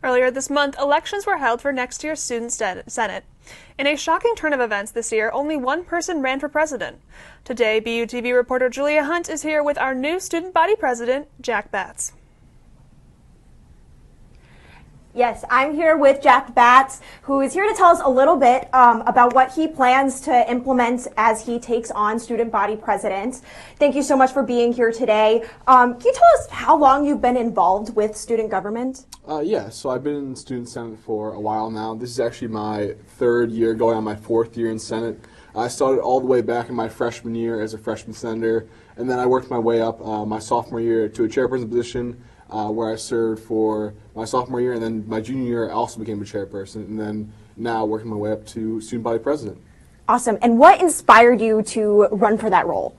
Earlier this month, elections were held for next year's Student Senate. In a shocking turn of events this year, only one person ran for president. Today, BUTV reporter Julia Hunt is here with our new student body president, Jack Batz. Yes, I'm here with Jack Batz, who is here to tell us a little bit about what he plans to implement as he takes on student body president. Thank you so much for being here today. Can you tell us how long you've been involved with student government? Yeah, so I've been in Student Senate for a while now. This is actually my third year, going on my fourth year in Senate. I started all the way back in my freshman year as a freshman senator, and then I worked my way up my sophomore year to a chairperson position, where I served for my sophomore year, and then my junior year I also became a chairperson, and then now working my way up to student body president. Awesome. And what inspired you to run for that role?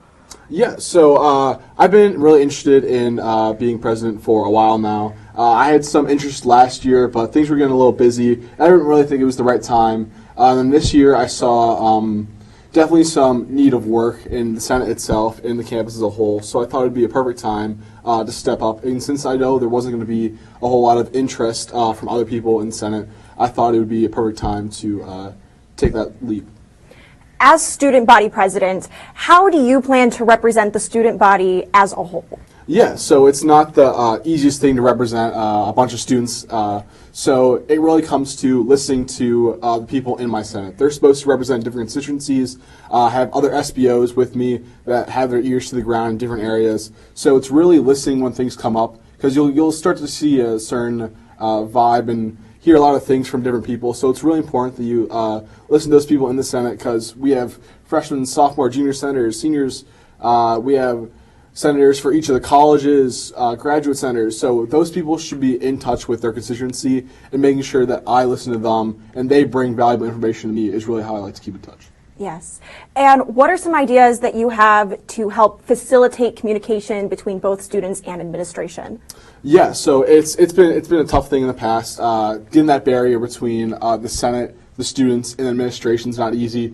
Yeah, so I've been really interested in being president for a while now. I had some interest last year, but things were getting a little busy. I didn't really think it was the right time. And this year I saw definitely some need of work in the Senate itself, in the campus as a whole, so I thought it would be a perfect time to step up. And since I know there wasn't going to be a whole lot of interest from other people in the Senate, I thought it would be a perfect time to take that leap. As student body president, how do you plan to represent the student body as a whole? Yeah, so it's not the easiest thing to represent a bunch of students. So it really comes to listening to the people in my Senate. They're supposed to represent different constituencies, have other SBOs with me that have their ears to the ground in different areas. So it's really listening when things come up, because you'll start to see a certain vibe and hear a lot of things from different people. So it's really important that you listen to those people in the Senate, because we have freshmen, sophomore, junior senators, seniors. We have senators for each of the colleges, graduate senators. So those people should be in touch with their constituency, and making sure that I listen to them and they bring valuable information to me is really how I like to keep in touch. Yes. And what are some ideas that you have to help facilitate communication between both students and administration? Yeah, so it's been a tough thing in the past. Getting that barrier between the Senate, the students, and administration is not easy.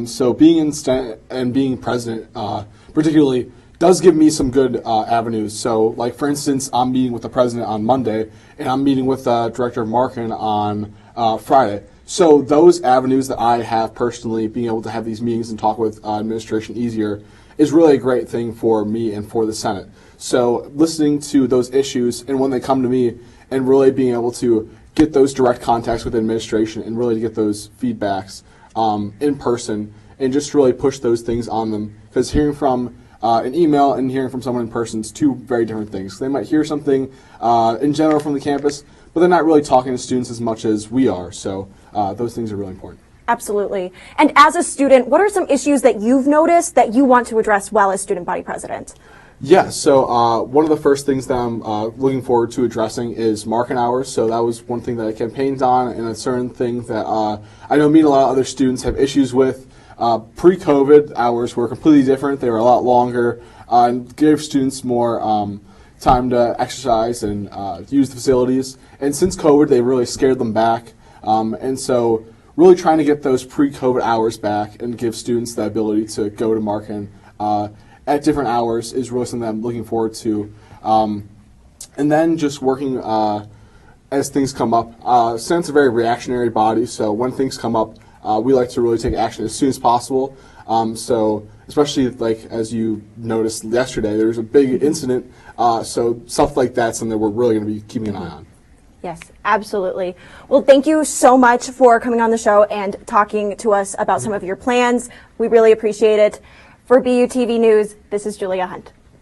So being in Senate and being president, particularly, does give me some good avenues. So, like, for instance, I'm meeting with the president on Monday, and I'm meeting with the director of marketing on Friday. So those avenues that I have personally, being able to have these meetings and talk with administration easier, is really a great thing for me and for the Senate. So listening to those issues, and when they come to me, and really being able to get those direct contacts with administration and really to get those feedbacks in person, and just really push those things on them. Because hearing from an email and hearing from someone in person is two very different things. They might hear something in general from the campus, but they're not really talking to students as much as we are. So those things are really important. Absolutely. And as a student, what are some issues that you've noticed that you want to address well as student body president? Yeah, so one of the first things that I'm looking forward to addressing is marking hours. So that was one thing that I campaigned on, and a certain thing that I know me and a lot of other students have issues with. Pre-COVID, hours were completely different. They were a lot longer and gave students more time to exercise and use the facilities. And since COVID, they really scared them back. And so really trying to get those pre-COVID hours back and give students the ability to go to marking at different hours is really something that I'm looking forward to. And then just working as things come up. Senate's a very reactionary body, so when things come up, we like to really take action as soon as possible. So especially, like, as you noticed yesterday, there was a big incident. So stuff like that's something that we're really going to be keeping an eye on. Yes, absolutely. Well, thank you so much for coming on the show and talking to us about some of your plans. We really appreciate it. For BUTV News, this is Julia Hunt.